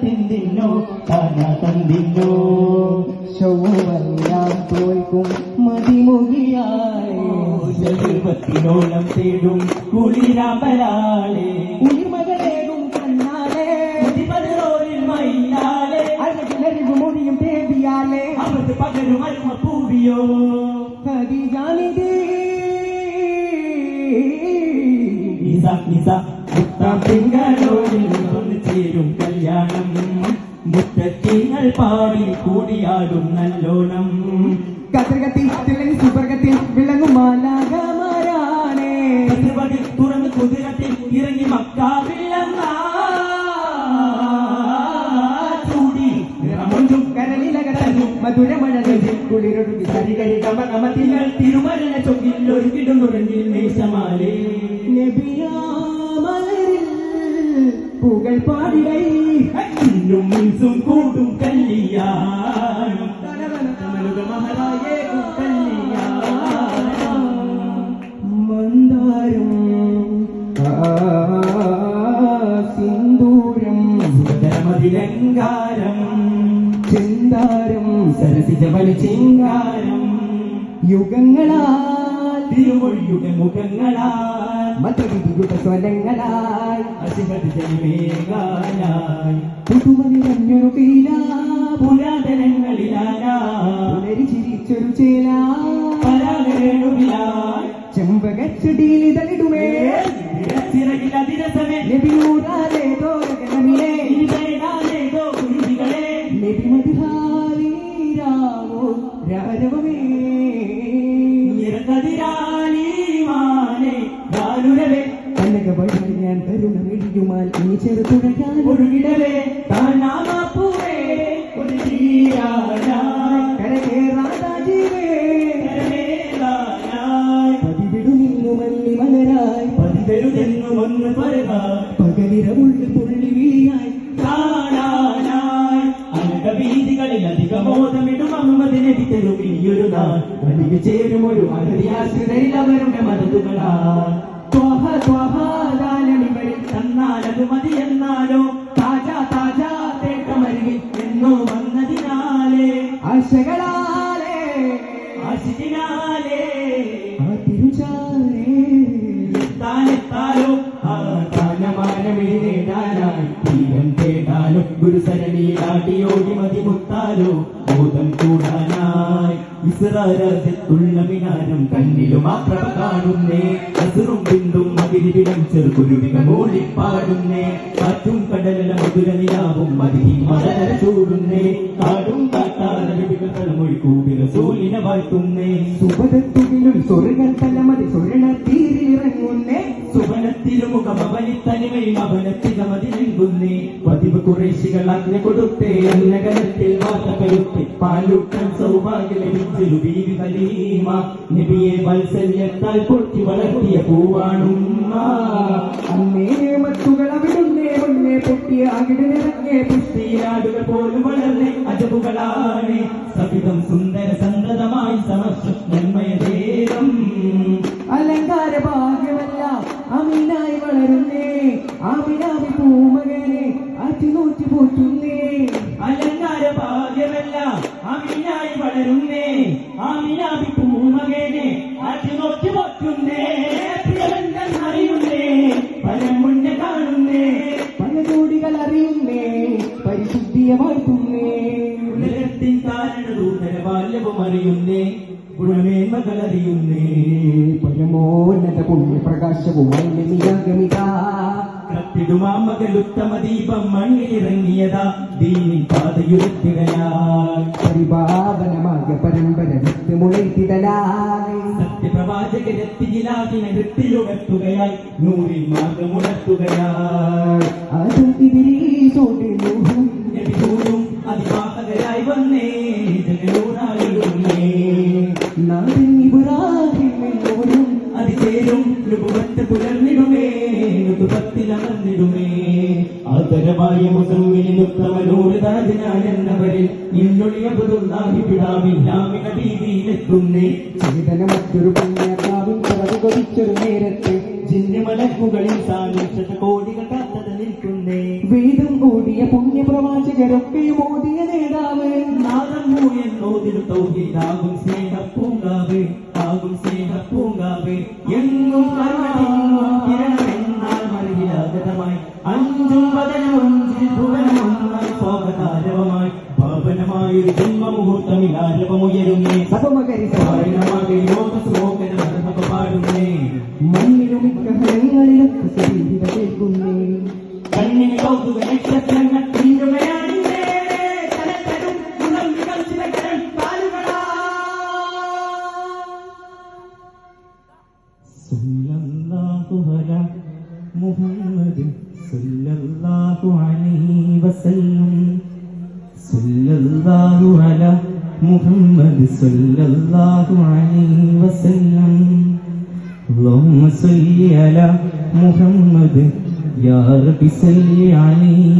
തിന്തിന്നോ താന തന്തിന്നോ ശൗവെല്ലാം തോൽക്കും മതിമുകിയായി ചെറുപ്പത്തിനോളം തേടും കുളിരാമ്പലാളെ ഉയിർമകളേകും കണ്ണാലെ പതിറോരിൽ മയിലാളെ അഴകിലരികു മുടിയും തേവിയാലെ അവത് പകരും അരുമ പൂവിയോ ഹരിജാനിതേ നിസ നിസ മുത്താം തിങ്കളോടിൽ ഒന്ന് ചേരും കല്യാണം മുത്തത്തിങ്ങൾ പാടി കൂടിയാടും നല്ലോണം കതിർകത്തിൽ തിളങ്ങി സുവർഗത്തിൽ വിളങ്ങും മാലാകമാരാണേ തുറന്ന് കുതിരത്തിൽ ഇറങ്ങി മക്കാവില്ലെന്ന ചൂടി നിറമൊന്നും കരളിലകത്തന്നും മധുരമഴകിൽ കുളിരൊഴുകി സരികരി കമകമത്തിങ്ങൾ തിരുമരണ ചൊങ്കിൽ ഒരുക്കിടും തുറങ്ങിൽ മേശമാലേ നബിയാമലരിൽ പുകൾ പാടിടൈ ഇന്നും മിൻസും കൂടും കല്യാണം മഹരായേ കല്യാണം മന്ദാരം സിന്ദൂരം സുന്ദരമതിലങ്കാരം ചിന്താരം സരസിജ വലി ചിങ്കാരം യുഗങ്ങളാൽ തിരുമൊഴിയുടെ മുഖങ്ങളാൽ മതവിധിയുടെ സ്വലങ്ങളാൽ അസിമതിജനിമേകാനായി പുതുമനിറഞ്ഞൊരു കീല പുരാതനങ്ങളിലായി ചിരിച്ചൊരു ചേല പരാഗരേണുവിലായി ചെമ്പകച്ചെടിയിൽ ഇതളിടുമേ ചിറകിലതിരസമേ നബിയൂരാലേ തോരകനമിലേ ഇതേതാലേതോ കുരുവികളെ നബിമതിഹാരീരാവോ രാരവമേ നിറകതിരാലീമാനെ ഗാനുരവേ കനക വഴി ഞാൻ കരുണമിഴിയുമാൽ ഇനി ചെറുതുഴയാൻ ഒഴുകിടവേ താനാമാപ്പൂവേ ഒരു ജീരാനായി കരകേറാതാജീവേ കരമേലാനായി പതിവിടുനിന്നു മല്ലി മലരായി പതിവരുതെന്നും ഒന്ന് പറയുക പകലിരമുള്ളിൽ പുള്ളി വീയായി കാണാനായി അനകവീതികളിൽ അധികബോധമിടും അഹമ്മദ് നബി തെരുവിയൊരു നാൾ വലിയ ചേരുമൊരു അഗതിയാശ്രിതരിൽ അവരുടെ മതതുകളാ ത്വഹദാനമിവരിൽ തന്നാലത് മതി എന്നാലോ താജാ താജാ തേട്ടമരുവിൽ എന്നോ വന്നതിനാലേ ആശകളാലേ ആശിനാലേ ആ തിരുചാരേ താനെത്താലോ ആ താനമാനമിഴി നേടാനായി തീരം തേടാലോ ഗുരുസരണിയിലാട്ടിയോടി മതി മുത്താലോ ബോധം കൂടാനായി ഇസ്രാരാജ്യത്തുള്ള വിനാരം കണ്ണിലും ആ പ്രഭ കാണുന്നേ അസുറും ബിന്ദും മകിരിവിടം ചെറുകുരുവികൾ മൂളിപ്പാടുന്നേ കാറ്റും കടലില മധുര നിലാവും മതിയും മലര ചൂടുന്നേ കാടും കാട്ടാരവികൾ തലമൊഴി കൂവില സൂലിനെ വാഴ്ത്തുന്നേ സുഭദത്തുകിലുൾ സ്വർഗം തലമതി സ്വർണ തീരിറങ്ങുന്നേ സുവനത്തിരുമുഖം അവനിത്തനിമയും അവനത്തികമതിലെങ്കുന്നേ പതിവ് കുറേശികൾ അഗ്നി കൊടുത്തേ അന്നകലത്തിൽ വാർത്തകരുത്തെ പാലുട്ടൻ സൗഭാഗ്യ ലഭിച്ചൊരു ബീവി ഹലീമ നബിയെ വാത്സല്യത്താൽ പൊട്ടി വളർത്തിയ പൂവാണുമ്മ അന്നേ മത്തുകൾ അവിടുന്നേ മുന്നേ പൊട്ടിയ അകിടിനിറങ്ങേ പുഷ്ടിയാടുകൾ പോലും വളർന്നേ അജബുകളാണ് സവിധം സുന്ദര സന്തതമായി സമർഷം നന്മയദേവം അലങ്കാര ഭാഗ്യമല്ല അമീനായി വളരുന്നേ ആമിനാമി പൂമകനെ അറ്റിനൂറ്റി പോറ്റുന്നേ അലങ്കാര ഭാഗ്യമല്ല അമീനായി വളരുന്നേ ആമിനാബി പൂമകനെ അറ്റിനോക്കി പൊറ്റുന്നേ പ്രിയബന്ധം അറിയുന്നേ പരം മുന്നേ കാണുന്നേ പല ജോഡികൾ അറിയുന്നേ പരിശുദ്ധിയെ വാഴ്ത്തുന്നേ ഉലകത്തിൻ കാരണ ദൂതര ബാല്യവും അറിയുന്നേ ഗുണമേന്മകൾ അറിയുന്നേ പരമോന്നത പുണ്യപ്രകാശവും വൈലമിയാഗമിതാ കത്തിടുമാമകളുത്തമ ദീപം മണ്ണിലിറങ്ങിയതാ ദീനിൻ പാതയുരത്തിടലായി പരിപാവനമായ പരമ്പര വിത്ത് മുളയ്ത്തിടലായി സത്യപ്രവാചകരെത്തിയിലാതിനെ വൃത്തിയുണർത്തുകയായി നൂറിൽ മാർഗമുണർത്തുകയായി അതും ഇതിരീസോടെ മോഹം നബിദൂതും അതിവാഹകരായി വന്നേ ജനനൂറാളുന്നേ നാടൻ ഇബ്രാഹിമിനോടും അതിചേരും നുബുവത്ത് പുലർന്നിടുമേ നുബുവത്തിലമർന്നിടുമേ ആദര വജവായ മുസമ്മിലിൻ ഉത്തമനൂറ് താജ്ഞാനെന്നവരിൽ ഇന്നൊളിയ പുതുന്നാഹി പിടാവില്ലാമിന ഭീതിയിലെത്തുന്നേ. ചേതന മറ്റൊരു പുണ്യകാവും പിറവി കൊതിച്ചൊരു നേരത്ത് ജിന്നുമലക്കുകളിൽ സാന്നിധ്യത കോടികൾ കാത്തത് നിൽക്കുന്നേ. വേദം ഓടിയ പുണ്യപ്രവാചകരൊക്കെയും ഓടിയ നേതാവ് നാദം എന്നോതിൽ തൗഹീദാകും സ്നേഹപ്പൂങ്കാവ്, ആകും സ്നേഹപ്പൂങ്കാവ്. എങ്ങും കിരണമെന്നാൽ മറിവിലാഗതമായി അഞ്ചും വദനമൊഞ്ചിൽ ഭുവനമൊന്നായി സ്വാഗതാരവമായി പാവനമായൊരു ജന്മമുഹൂർത്തമിൽ ആരവമുയരുന്നേ. പാടുന്നേ. മണ്ണിലും ഗ്രഹങ്ങളിലൊക്കെ സുഗീത കേൾക്കുന്നേ. കണ്ണിന് കൗതുക നക്ഷത്രങ്ങൾ തിന്നുകയാണിന്നേ. കലക്കലും ഗുണമികൾ ചിലകരൻ കാലുകളാ. സല്ലല്ലാഹു അലാ മുഹമ്മദ് സല്ലല്ലാഹു അലൈഹി വസല്ലം. സല്ലല്ലാഹു അലാ മുഹമ്മദ് സല്ലല്ലാഹു അലൈഹി വസല്ലം. اللهم صل على محمد يا رب صل عليه